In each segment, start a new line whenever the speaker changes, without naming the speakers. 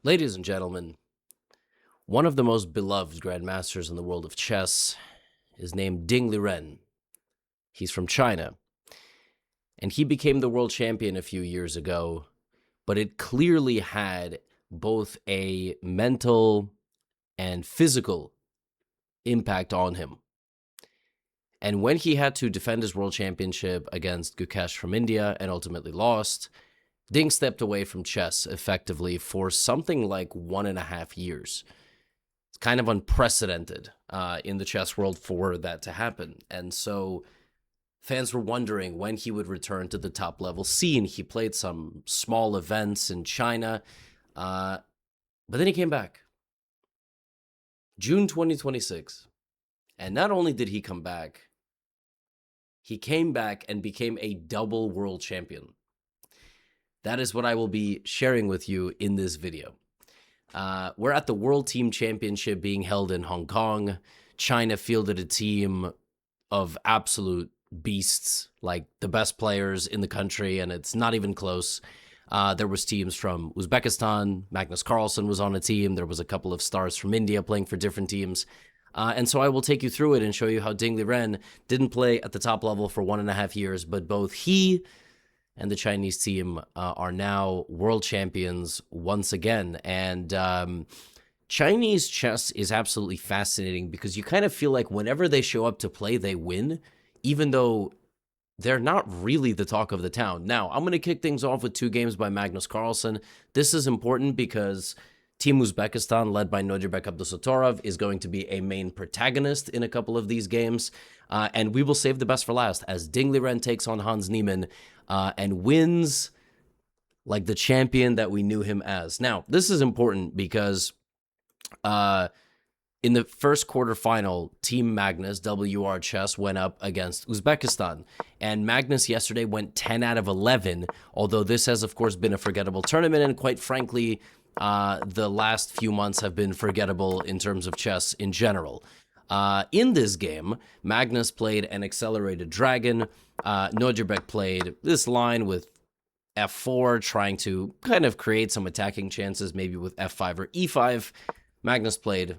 Ladies and gentlemen, one of the most beloved grandmasters in the world of chess is named Ding Liren. He's from China, and he became the world champion a few years ago, but it clearly had both a mental and physical impact on him. And when he had to defend his world championship against Gukesh from India and ultimately lost, Ding stepped away from chess effectively for something like 1.5 years. It's kind of unprecedented in the chess world for that to happen. And so fans were wondering when he would return to the top level scene. He played some small events in China, but then he came back. June 2026. And not only did he come back, he came back and became a double world champion. That is what I will be sharing with you in this video. We're at the World Team Championship being held in Hong Kong. China fielded a team of absolute beasts, like the best players in the country, and it's not even close. There was teams from Uzbekistan. Magnus Carlsen was on a team. There was a couple of stars from India playing for different teams. And so I will take you through it and show you how Ding Liren didn't play at the top level for 1.5 years, but both he and the Chinese team are now world champions once again. And Chinese chess is absolutely fascinating because you kind of feel like whenever they show up to play, they win, even though they're not really the talk of the town. Now, I'm going to kick things off with 2 games by Magnus Carlsen. This is important because Team Uzbekistan, led by Nodirbek Abdusatorov, is going to be a main protagonist in a couple of these games. And we will save the best for last as Ding Liren takes on Hans Niemann and wins like the champion that we knew him as. Now, this is important because in the first quarterfinal, Team Magnus, WR Chess, went up against Uzbekistan. And Magnus yesterday went 10 out of 11, although this has, of course, been a forgettable tournament. And quite frankly, the last few months have been forgettable in terms of chess in general. In this game, Magnus played an accelerated dragon. Nodirbek played this line with f4, trying to kind of create some attacking chances, maybe with f5 or e5. Magnus played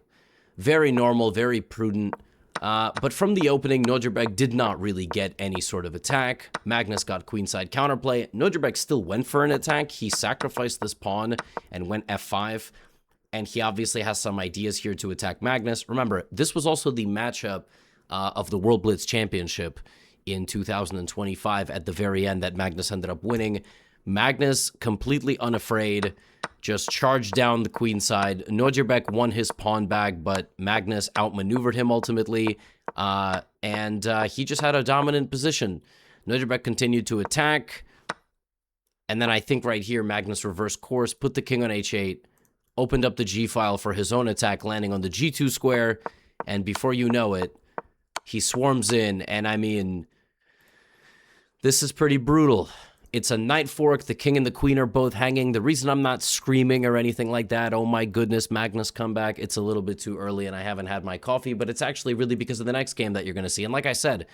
very normal, very prudent. But from the opening, Nodirbek did not really get any sort of attack. Magnus got queenside counterplay. Nodirbek still went for an attack. He sacrificed this pawn and went f5. And he obviously has some ideas here to attack Magnus. Remember, this was also the matchup of the World Blitz Championship in 2025 at the very end that Magnus ended up winning. Magnus, completely unafraid, just charged down the queenside. Nodirbek won his pawn back, but Magnus outmaneuvered him ultimately, and he just had a dominant position. Nodirbek continued to attack, and then I think right here, Magnus reversed course, put the king on h8, opened up the g-file for his own attack, landing on the g2 square, and before you know it, he swarms in, and I mean, this is pretty brutal. It's a knight fork. The king and the queen are both hanging. The reason I'm not screaming or anything like that, oh my goodness, Magnus comeback, it's a little bit too early and I haven't had my coffee, but it's actually really because of the next game that you're going to see. And like I said,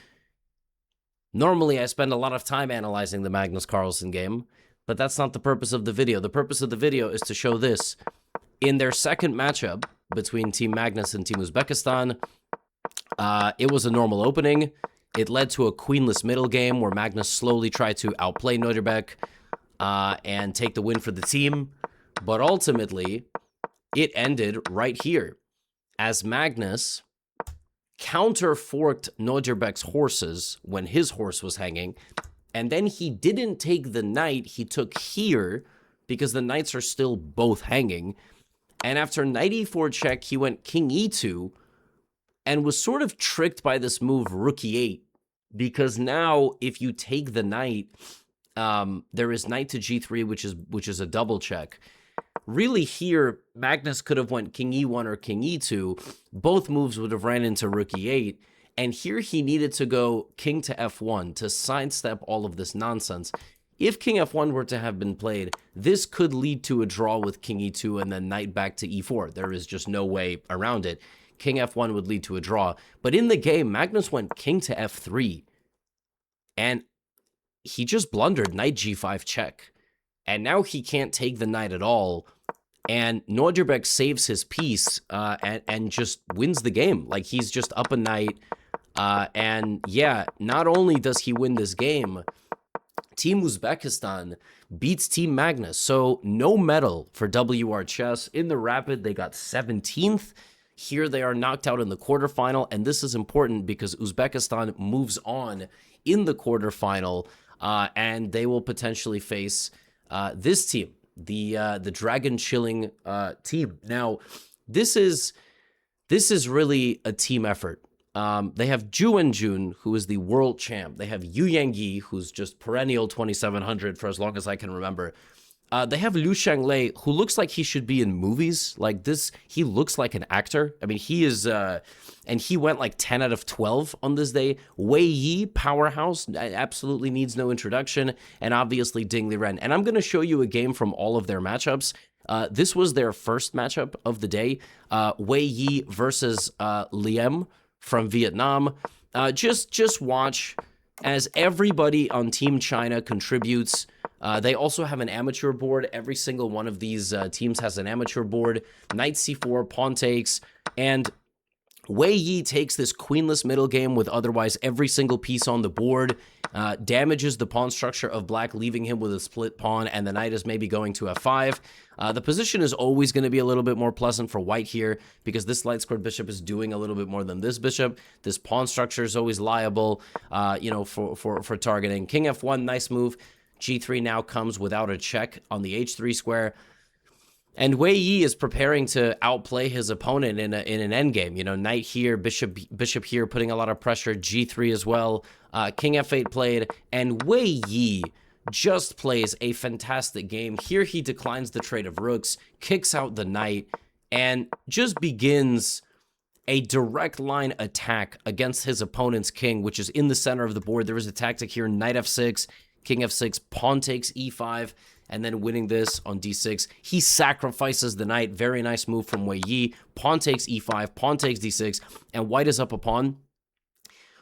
normally I spend a lot of time analyzing the Magnus Carlsen game, but that's not the purpose of the video. The purpose of the video is to show this. In their second matchup between Team Magnus and Team Uzbekistan, it was a normal opening. It led to a queenless middle game where Magnus slowly tried to outplay Nodirbek and take the win for the team. But ultimately, it ended right here as Magnus counter-forked Nodirbek's horses when his horse was hanging. And then he didn't take the knight. He took here because the knights are still both hanging. And after knight e4 check, he went king e2 and was sort of tricked by this move rook e8, because now if you take the knight, there is knight to g3, which is a double check. Really here, Magnus could have went king e1 or king e2. Both moves would have ran into rook e8, and here he needed to go king to f1 to sidestep all of this nonsense. If king f1 were to have been played, this could lead to a draw with king e2 and then knight back to e4. There is just no way around it. King f1 would lead to a draw. But in the game, Magnus went king to f3. And he just blundered knight g5 check. And now he can't take the knight at all. And Nordirbeck saves his piece and just wins the game. Like, he's just up a knight. And yeah, not only does he win this game, Team Uzbekistan beats Team Magnus. So no medal for WR Chess. In the Rapid, they got 17th. Here they are knocked out in the quarterfinal, and this is important because Uzbekistan moves on in the quarterfinal, and they will potentially face this team, the Dragon Chilling team. Now, this is really a team effort. They have Ju Wenjun, who is the world champ. They have Yu Yangyi, who's just perennial 2700 for as long as I can remember. They have Liu Shanglei, who looks like he should be in movies. Like this, he looks like an actor. I mean, he is, and he went like 10 out of 12 on this day. Wei Yi, powerhouse, absolutely needs no introduction. And obviously Ding Liren. And I'm going to show you a game from all of their matchups. This was their first matchup of the day. Wei Yi versus Liem from Vietnam. Just watch as everybody on Team China contributes. They also have an amateur board. Every single one of these teams has an amateur board. Knight c4, pawn takes, and Wei Yi takes this queenless middle game with otherwise every single piece on the board, damages the pawn structure of black, leaving him with a split pawn, and the knight is maybe going to f5. The position is always going to be a little bit more pleasant for white here because this light squared bishop is doing a little bit more than this bishop. This pawn structure is always liable, for targeting. King f1, nice move. G3 now comes without a check on the h3 square. And Wei Yi is preparing to outplay his opponent in an endgame. You know, knight here, bishop here, putting a lot of pressure. G3 as well. King f8 played, and Wei Yi just plays a fantastic game. Here he declines the trade of rooks, kicks out the knight, and just begins a direct line attack against his opponent's king, which is in the center of the board. There is a tactic here, knight f6, king f6, pawn takes e5, and then winning this on d6. He sacrifices the knight. Very nice move from Wei Yi. Pawn takes e5, pawn takes d6, and white is up a pawn.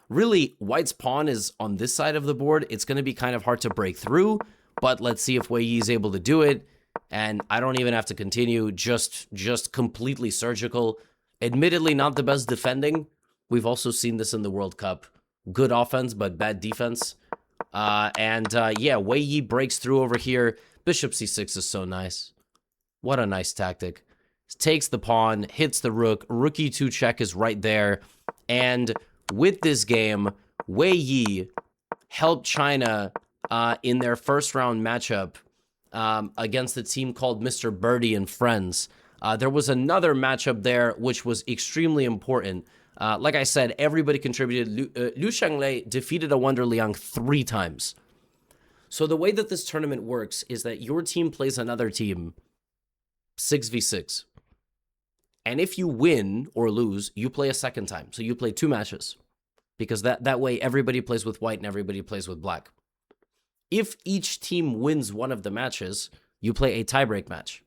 Really, white's pawn is on this side of the board. It's going to be kind of hard to break through, but let's see if Wei Yi is able to do it. And I don't even have to continue, just completely surgical. Admittedly, not the best defending. We've also seen this in the World Cup. Good offense, but bad defense. Yeah, Wei Yi breaks through over here. Bishop c6 is so nice. What a nice tactic. Takes the pawn, hits the rook. Rook e2 check is right there. And with this game, Wei Yi helped China in their first round matchup against a team called Mr. Birdie and Friends. There was another matchup there which was extremely important. Like I said, everybody contributed. Liu Shanglei defeated a Wonder Liang 3 times. So the way that this tournament works is that your team plays another team 6v6. And if you win or lose, you play a second time. So you play 2 matches. Because that way everybody plays with white and everybody plays with black. If each team wins one of the matches, you play a tiebreak match.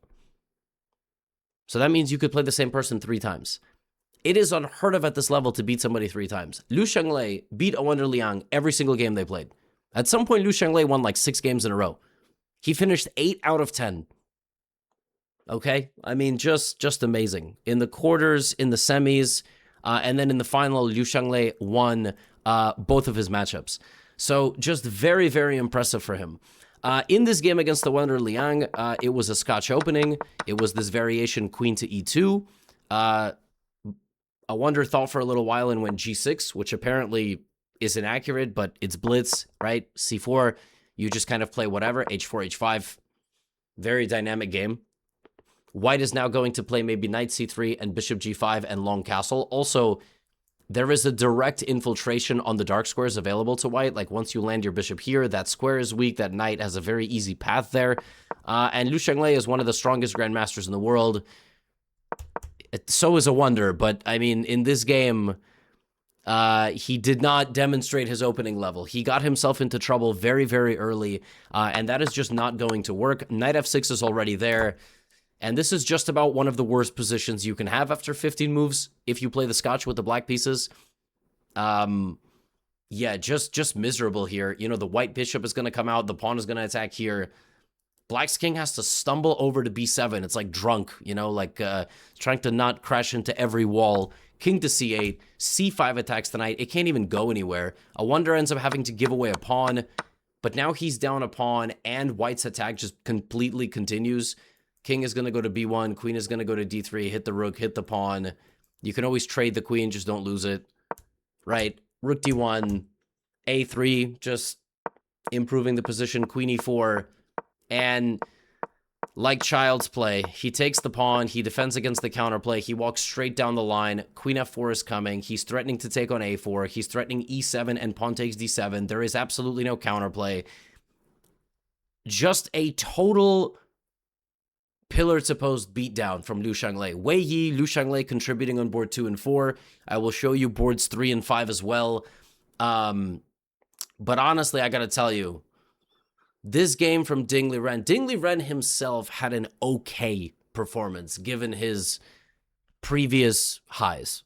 So that means you could play the same person 3 times. It is unheard of at this level to beat somebody 3 times. Liu Shanglei beat a Wonder Liang every single game they played. At some point, Liu Shanglei won like 6 games in a row. He finished 8 out of 10. Okay? I mean, just amazing. In the quarters, in the semis, and then in the final, Liu Shanglei won both of his matchups. So just very, very impressive for him. In this game against the Wonder Liang, it was a Scotch opening. It was this variation queen to e2. A Wonder thought for a little while and went g6, which apparently is inaccurate, but it's blitz, right? c4, you just kind of play whatever. h4, h5, very dynamic game. White is now going to play maybe knight c3 and bishop g5 and long castle. Also, there is a direct infiltration on the dark squares available to white. Like once you land your bishop here, that square is weak. That knight has a very easy path there. And Liu Shanglei is one of the strongest grandmasters in the world. So is a Wonder, but I mean, in this game, he did not demonstrate his opening level. He got himself into trouble very, very early, and that is just not going to work. Knight f6 is already there, and this is just about one of the worst positions you can have after 15 moves if you play the Scotch with the black pieces. Yeah, just miserable here. You know, the white bishop is going to come out, the pawn is going to attack here. Black's king has to stumble over to b7. It's like drunk, you know, like trying to not crash into every wall. King to c8, c5 attacks the knight. It can't even go anywhere. A wonder ends up having to give away a pawn, but now he's down a pawn, and white's attack just completely continues. King is going to go to b1, queen is going to go to d3, hit the rook, hit the pawn. You can always trade the queen, just don't lose it. Right? Rook d1, a3, just improving the position, queen e4, and like child's play, he takes the pawn, he defends against the counterplay, he walks straight down the line, queen f4 is coming, he's threatening to take on a4, he's threatening e7 and pawn takes d7, there is absolutely no counterplay. Just a total pillar to post beatdown from Liu Shanglei. Wei Yi, Liu Shanglei contributing on board 2 and 4. I will show you boards 3 and 5 as well. But honestly, I gotta tell you, this game from Ding Liren himself had an okay performance given his previous highs.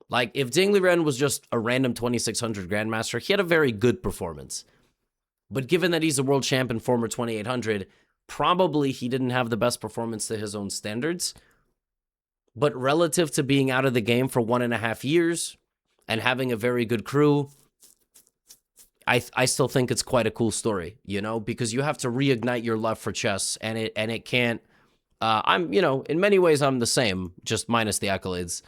Like, if Ding Liren was just a random 2600 Grandmaster, he had a very good performance. But given that he's a world champion, former 2800, probably he didn't have the best performance to his own standards. But relative to being out of the game for 1.5 years and having a very good crew, I still think it's quite a cool story, you know, because you have to reignite your love for chess, and it can't. I'm, you know, in many ways I'm the same, just minus the accolades.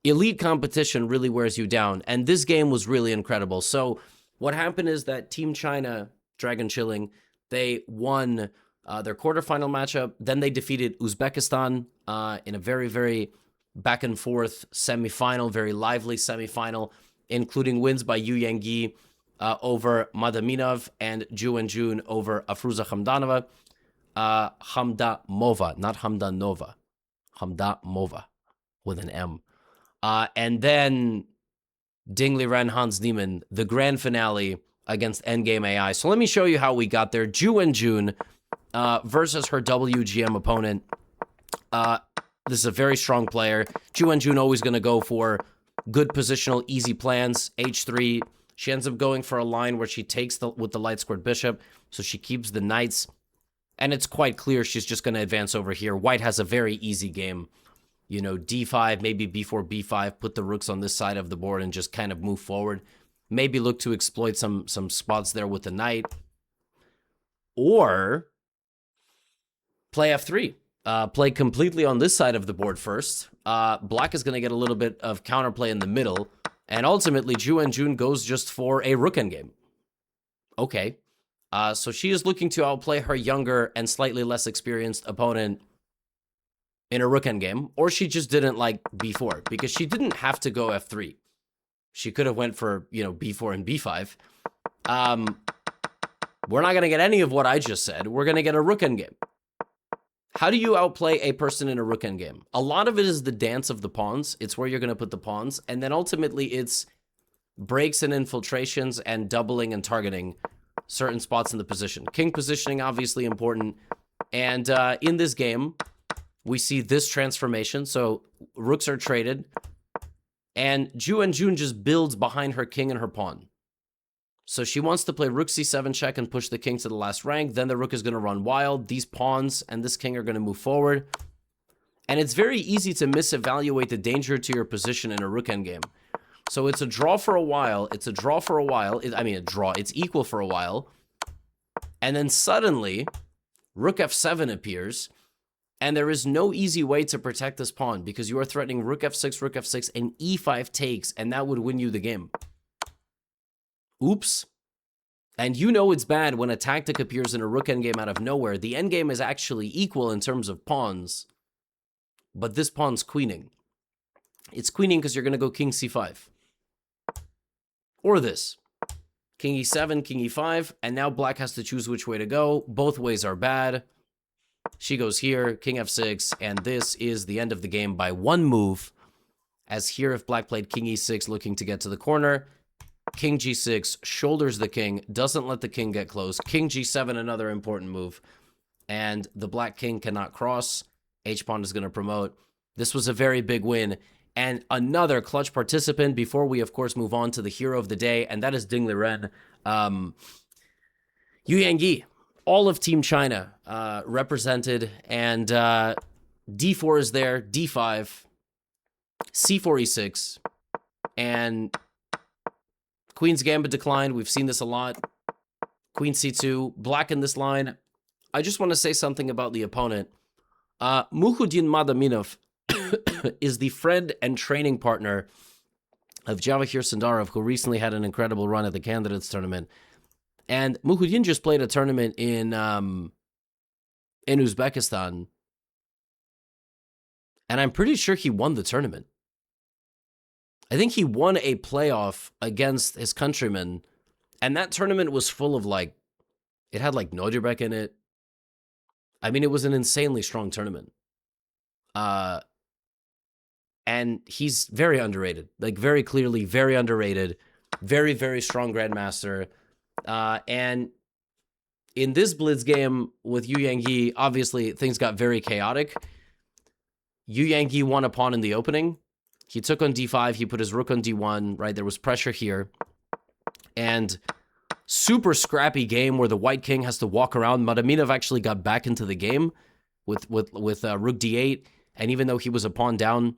Elite competition really wears you down, and this game was really incredible. So what happened is that Team China, Dragon Chilling, they won their quarterfinal matchup. Then they defeated Uzbekistan in a very, very back and forth semifinal, very lively semifinal, including wins by Yu Yangyi over Madaminov and Ju Wenjun over Afruza Hamdanova. Hamdamova, not Hamdanova. Hamdamova with an M. And then Ding Liren, Hans Niemann, the grand finale against Endgame AI. So let me show you how we got there. Ju Wenjun versus her WGM opponent. This is a very strong player. Ju Wenjun always going to go for good positional, easy plans. H3. She ends up going for a line where she takes with the light squared bishop, so she keeps the knights. And it's quite clear she's just going to advance over here. White has a very easy game. You know, d5, maybe b4, b5, put the rooks on this side of the board and just kind of move forward. Maybe look to exploit some spots there with the knight. Or play f3. Play completely on this side of the board first. Black is going to get a little bit of counterplay in the middle. And ultimately, Ju Wenjun goes just for a rook endgame. Okay. So she is looking to outplay her younger and slightly less experienced opponent in a rook endgame. Or she just didn't like b4, because she didn't have to go f3. She could have went for, you know, b4 and b5. We're not going to get any of what I just said. We're going to get a rook endgame. How do you outplay a person in a rook endgame? A lot of it is the dance of the pawns. It's where you're going to put the pawns. And then ultimately it's breaks and infiltrations and doubling and targeting certain spots in the position. King positioning, obviously important. And in this game, we see this transformation. So rooks are traded. And Ju Wenjun just builds behind her king and her pawn. So she wants to play rook c7 check and push the king to the last rank. Then the rook is going to run wild. These pawns and this king are going to move forward. And it's very easy to misevaluate the danger to your position in a rook endgame. So it's a draw for a while. It's a draw for a while. I mean, a draw. It's equal for a while. And then suddenly, rook f7 appears. And there is no easy way to protect this pawn, because you are threatening rook f6, and e5 takes, and that would win you the game. Oops. And you know it's bad when a tactic appears in a rook endgame out of nowhere. The endgame is actually equal in terms of pawns, but this pawn's queening. It's queening because you're going to go king c5. Or this. King e7, king e5, and now black has to choose which way to go. Both ways are bad. She goes here, king f6, and this is the end of the game by one move. As here, if black played king e6 looking to get to the corner, king g6 shoulders the king, doesn't let the king get close. King g7, another important move. And the black king cannot cross. H-pawn is going to promote. This was a very big win. And another clutch participant before we, of course, move on to the hero of the day, and that is Ding Liren. Yu Yangyi. all of Team China represented, and d4 is there, d5, c4, e6, and Queen's Gambit declined. We've seen this a lot. Queen c2, black in this line. I just want to say something about the opponent. Mukhudin Madaminov is the friend and training partner of Jawahir Sandarov, who recently had an incredible run at the Candidates Tournament. And Mukhudin just played a tournament in Uzbekistan, and I'm pretty sure he won the tournament. I think he won a playoff against his countrymen, and that tournament was full of, like, it had, like, Nodirbek in it. I mean, it was an insanely strong tournament. And he's very underrated. Like, very clearly, very underrated. Very, very strong grandmaster. And in this Blitz game with Yu Yangyi, obviously, things got very chaotic. Yu Yangyi won a pawn in the opening. He took on d5. He put his rook on d1, right? There was pressure here. And super scrappy game where the white king has to walk around. Madaminov actually got back into the game with rook d8. And even though he was a pawn down,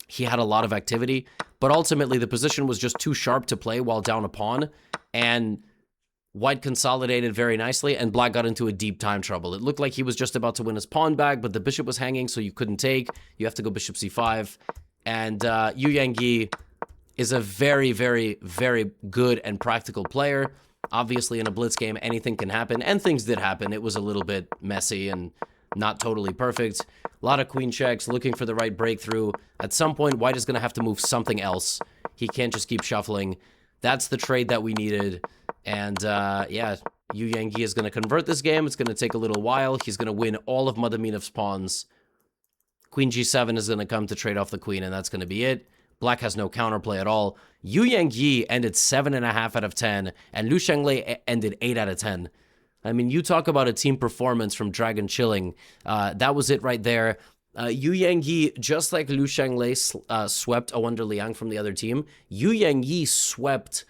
he had a lot of activity. But ultimately, the position was just too sharp to play while down a pawn. And white consolidated very nicely, and black got into a deep time trouble. It looked like he was just about to win his pawn back, but the bishop was hanging, so you couldn't take. You have to go bishop c5. And Yu Yangyi is a very, very, very good and practical player. Obviously, in a blitz game, anything can happen, and things did happen. It was a little bit messy and not totally perfect. A lot of queen checks, looking for the right breakthrough. At some point, white is going to have to move something else. He can't just keep shuffling. That's the trade that we needed. And, yeah, Yu Yangyi is going to convert this game. It's going to take a little while. He's going to win all of Madaminov's pawns. Queen g7 is going to come to trade off the queen, and that's going to be it. Black has no counterplay at all. Yu Yangyi ended 7.5 out of 10, and Liu Shanglei ended 8 out of 10. I mean, you talk about a team performance from Dragon Chilling. That was it right there. Yu Yangyi, just like Liu Shanglei swept Awonder Liang from the other team, Yu Yangyi swept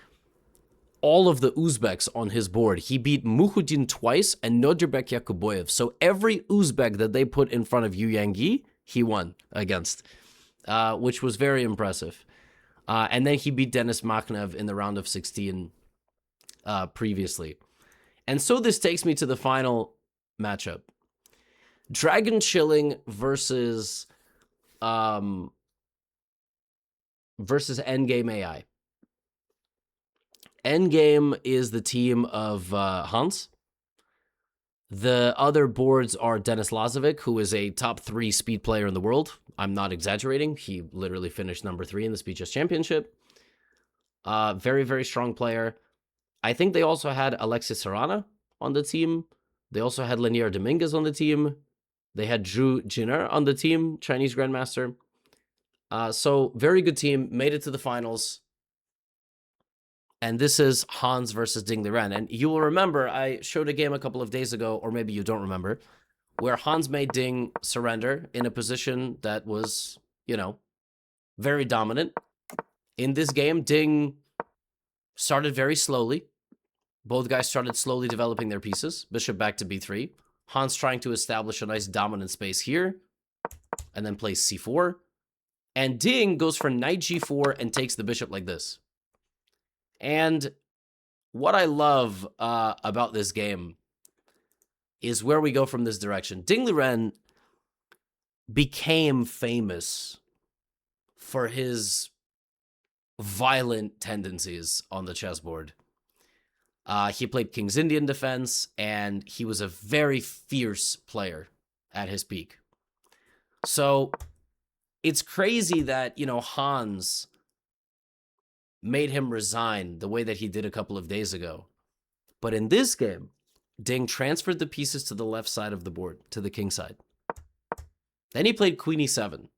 all of the Uzbeks on his board. He beat Mukhudin twice and Nodirbek Yakuboyev. So every Uzbek that they put in front of Yu Yangyi, he won against, which was very impressive. And then he beat Denis Makhnev in the round of 16 previously. And so this takes me to the final matchup. Dragon Chilling versus Endgame AI. Endgame is the team of Hans. The other boards are Denis Lazovic, who is a top 3 speed player in the world. I'm not exaggerating. He literally finished number 3 in the Speed Chess Championship. Very, very strong player. I think they also had Alexis Serrana on the team. They also had Lanier Dominguez on the team. They had Zhu Jiner on the team, Chinese Grandmaster. So, very good team. Made it to the finals. And this is Hans versus Ding Liren. And you will remember, I showed a game a couple of days ago, or maybe you don't remember, where Hans made Ding surrender in a position that was, you know, very dominant. In this game, Ding started very slowly. Both guys started slowly developing their pieces. Bishop back to b3. Hans trying to establish a nice dominant space here. And then plays c4. And Ding goes for knight g4 and takes the bishop like this. And what I love about this game is where we go from this direction. Ding Liren became famous for his violent tendencies on the chessboard. He played King's Indian defense, and he was a very fierce player at his peak. So it's crazy that, you know, Hans made him resign the way that he did a couple of days ago. But in this game, Ding transferred the pieces to the left side of the board, to the king side. Then he played queen e7.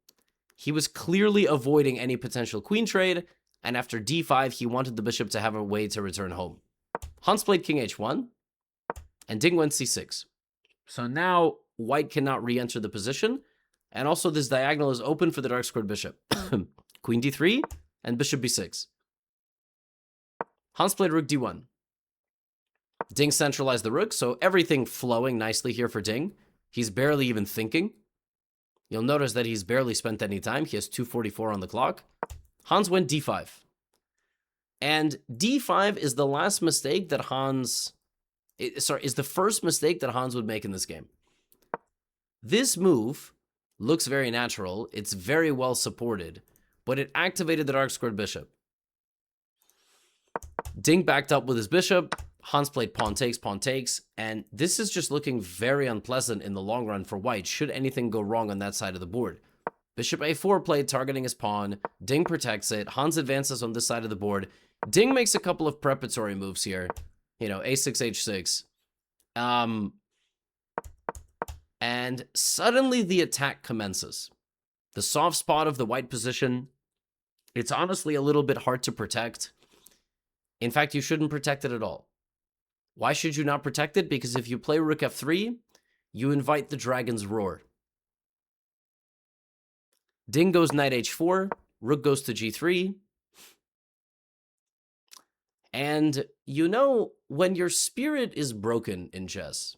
He was clearly avoiding any potential queen trade, and after d5, he wanted the bishop to have a way to return home. Hans played king h1, and Ding went c6. So now white cannot re-enter the position, and also this diagonal is open for the dark squared bishop. Queen d3, and bishop b6. Hans played rook d1. Ding centralized the rook, so everything flowing nicely here for Ding. He's barely even thinking. You'll notice that he's barely spent any time. He has 2:44 on the clock. Hans went d5. And d5 is the last mistake that is the first mistake that Hans would make in this game. This move looks very natural. It's very well supported, but it activated the dark squared bishop. Ding backed up with his bishop. Hans played pawn takes, and this is just looking very unpleasant in the long run for white, should anything go wrong on that side of the board. Bishop a4 played, targeting his pawn. Ding protects it. Hans advances on this side of the board. Ding makes a couple of preparatory moves here. You know, a6, h6. And suddenly the attack commences. The soft spot of the white position, it's honestly a little bit hard to protect. In fact, you shouldn't protect it at all. Why should you not protect it? Because if you play rook f3, you invite the dragon's roar. Ding goes knight h4, rook goes to g3. And you know, when your spirit is broken in chess,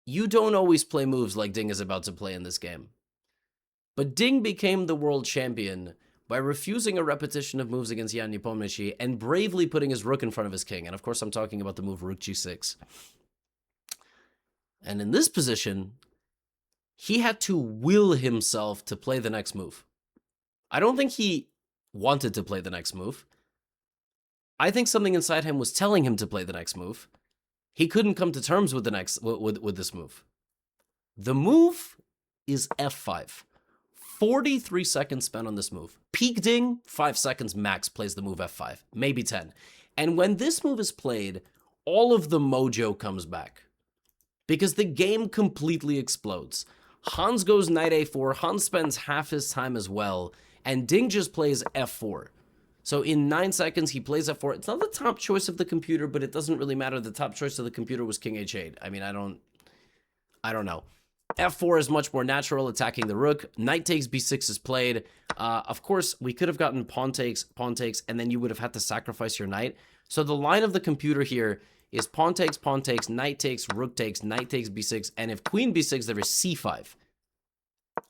you don't always play moves like Ding is about to play in this game. But Ding became the world champion by refusing a repetition of moves against Jan Nepomniachtchi and bravely putting his rook in front of his king. And of course, I'm talking about the move rook g6. And in this position, he had to will himself to play the next move. I don't think he wanted to play the next move. I think something inside him was telling him to play the next move. He couldn't come to terms with this move. The move is f5. 43 seconds spent on this move. Peak Ding, 5 seconds max plays the move f5, maybe 10. And when this move is played, all of the mojo comes back. Because the game completely explodes. Hans goes knight a4, Hans spends half his time as well, and Ding just plays f4. So in 9 seconds, he plays f4. It's not the top choice of the computer, but it doesn't really matter. The top choice of the computer was king h8. I mean, I don't know. f4 is much more natural, attacking the rook. Knight takes b6 is played. Of course, we could have gotten pawn takes, and then you would have had to sacrifice your knight. So the line of the computer here is pawn takes, knight takes, rook takes, knight takes b6, and if queen b6, there is c5.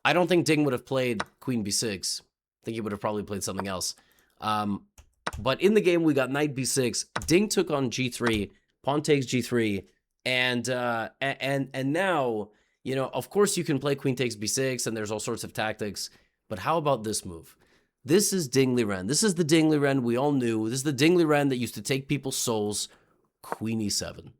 I don't think Ding would have played queen b6. I think he would have probably played something else. But in the game, we got knight b6. Ding took on g3, pawn takes g3, and now, you know, of course you can play queen takes b6, and there's all sorts of tactics. But how about this move? This is Ding Liren. This is the Ding Liren we all knew. This is the Ding Liren that used to take people's souls. Queen e7.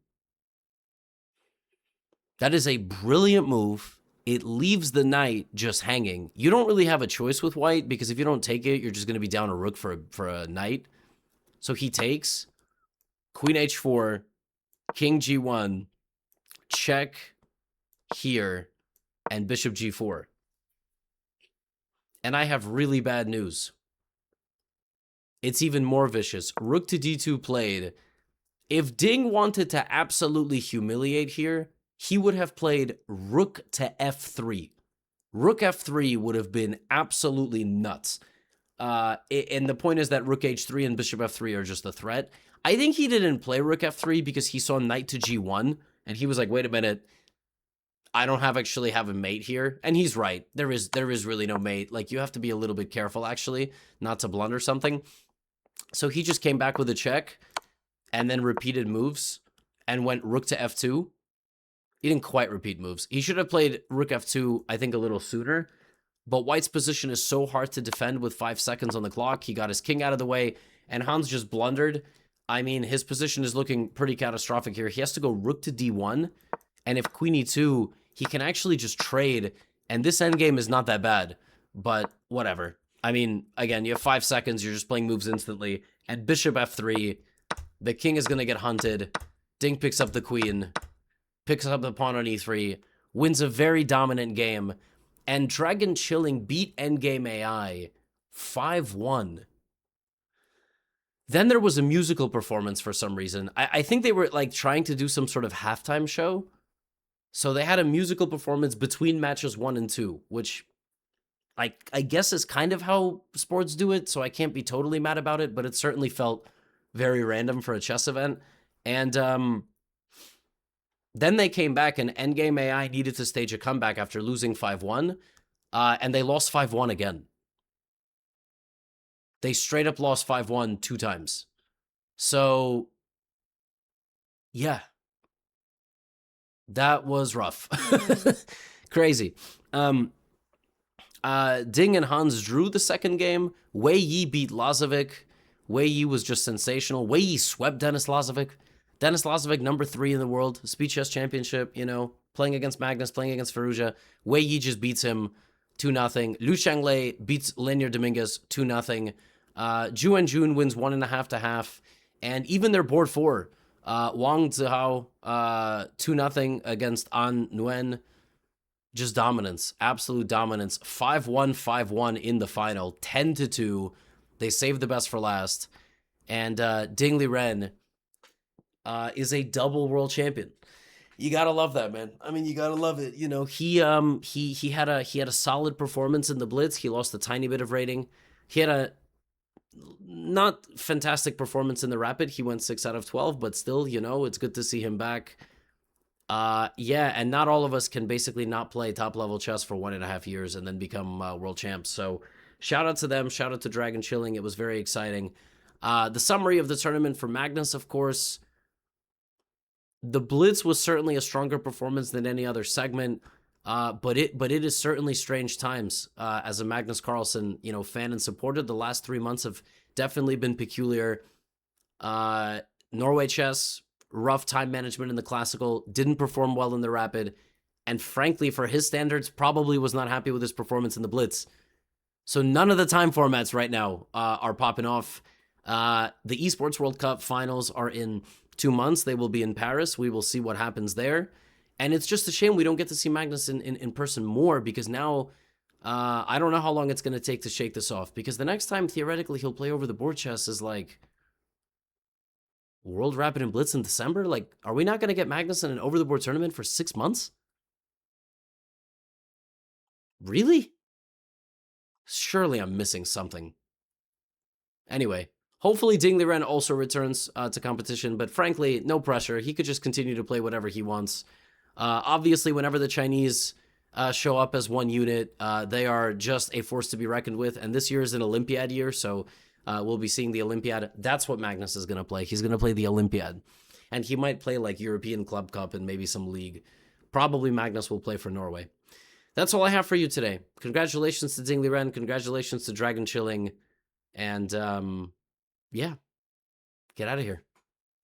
That is a brilliant move. It leaves the knight just hanging. You don't really have a choice with white, because if you don't take it, you're just going to be down a rook for a knight. So he takes queen h4, king g1, check here, and bishop g4. And I have really bad news. It's even more vicious. Rook to d2 played. If Ding wanted to absolutely humiliate here, he would have played rook to f3. Rook f3 would have been absolutely nuts. And the point is that rook h3 and bishop f3 are just a threat. I think he didn't play rook f3 because he saw knight to g1, and he was like, wait a minute, I don't actually have a mate here. And he's right. There is really no mate. Like, you have to be a little bit careful, actually, not to blunder something. So he just came back with a check and then repeated moves and went rook to f2. He didn't quite repeat moves. He should have played rook f2, I think, a little sooner. But white's position is so hard to defend with 5 seconds on the clock. He got his king out of the way, and Hans just blundered. I mean, his position is looking pretty catastrophic here. He has to go rook to d1, and if queen e2, he can actually just trade, and this endgame is not that bad, but whatever. I mean, again, you have 5 seconds, you're just playing moves instantly, and bishop f3, the king is going to get hunted. Ding picks up the queen, picks up the pawn on e3, wins a very dominant game, and Dragon Chilling beat endgame AI 5-1. Then there was a musical performance for some reason. I think they were like trying to do some sort of halftime show. So they had a musical performance between matches 1 and 2, which I guess is kind of how sports do it. So I can't be totally mad about it, but it certainly felt very random for a chess event. And then they came back, and Endgame AI needed to stage a comeback after losing 5-1, and they lost 5-1 again. They straight up lost 5-1 two times. So, yeah, that was rough. Crazy. Ding and Hans drew the second game. Wei Yi beat Lazovic. Wei Yi was just sensational. Wei Yi swept Denis Lazovic. Denis Lazovic, number 3 in the world, Speed Chess Championship, playing against Magnus, playing against Ferrugia. Wei Yi just beats him 2-0. Liu Shanglei beats Lenier Dominguez 2-0. Zhu and Jun wins 1.5-0. And even their board 4, Wang Zihao 2-0 against An Nguyen. Just dominance, absolute dominance. 5-1, 5-1 in the final, 10-2. They saved the best for last. And Ding Liren is a double world champion. You gotta love that, man. I mean, you gotta love it. He had a solid performance in the Blitz. He lost a tiny bit of rating. He had a not fantastic performance in the Rapid. He went 6 out of 12, but still, it's good to see him back. Yeah, and not all of us can basically not play top-level chess for 1.5 years and then become world champs. So shout out to them. Shout out to Dragon Chilling. It was very exciting. The summary of the tournament for Magnus, of course, the Blitz was certainly a stronger performance than any other segment, but it is certainly strange times. As a Magnus Carlsen, fan and supporter, the last 3 months have definitely been peculiar. Norway chess, rough time management in the classical, didn't perform well in the rapid, and frankly, for his standards, probably was not happy with his performance in the Blitz. So none of the time formats right now are popping off. The Esports World Cup finals are in 2 months. They will be in Paris. We will see what happens there. And it's just a shame we don't get to see Magnus in person more, because now I don't know how long it's going to take to shake this off, because the next time, theoretically, he'll play over the board chess is like World Rapid and Blitz in December? Like, are we not going to get Magnus in an over-the-board tournament for 6 months? Really? Surely I'm missing something. Anyway, hopefully Ding Liren also returns to competition, but frankly, no pressure. He could just continue to play whatever he wants. Obviously, whenever the Chinese show up as one unit, they are just a force to be reckoned with, and this year is an Olympiad year, so we'll be seeing the Olympiad. That's what Magnus is going to play. He's going to play the Olympiad. And he might play like European Club Cup and maybe some league. Probably Magnus will play for Norway. That's all I have for you today. Congratulations to Ding Liren. Congratulations to Dragon Chilling. And yeah, get out of here.